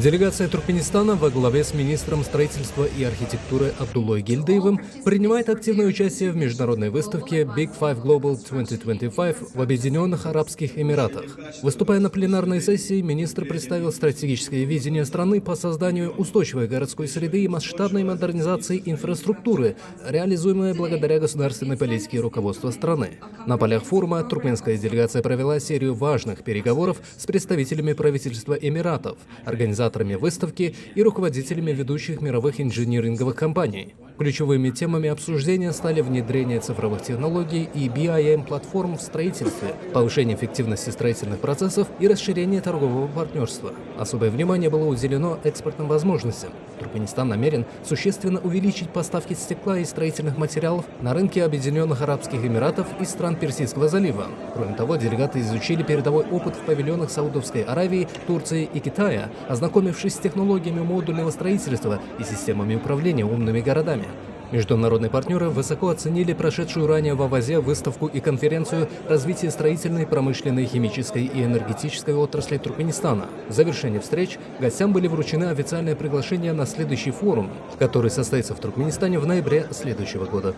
Делегация Туркменистана во главе с министром строительства и архитектуры Абдуллой Гильдеевым принимает активное участие в международной выставке Big Five Global 2025 в Объединенных Арабских Эмиратах. Выступая на пленарной сессии, министр представил стратегическое видение страны по созданию устойчивой городской среды и масштабной модернизации инфраструктуры, реализуемой благодаря государственной политике руководства страны. На полях форума туркменская делегация провела серию важных переговоров с представителями правительства Эмиратов, организаторами выставки и руководителями ведущих мировых инжиниринговых компаний. Ключевыми темами обсуждения стали внедрение цифровых технологий и BIM-платформ в строительстве, повышение эффективности строительных процессов и расширение торгового партнерства. Особое внимание было уделено экспортным возможностям. Туркменистан намерен существенно увеличить поставки стекла и строительных материалов на рынке Объединенных Арабских Эмиратов и стран Персидского залива. Кроме того, делегаты изучили передовой опыт в павильонах Саудовской Аравии, Турции и Китая, ознакомившись с технологиями модульного строительства и системами управления умными городами. Международные партнеры высоко оценили прошедшую ранее в Авазе выставку и конференцию развития строительной, промышленной, химической и энергетической отрасли Туркменистана. В завершении встреч гостям были вручены официальные приглашения на следующий форум, который состоится в Туркменистане в ноябре следующего года.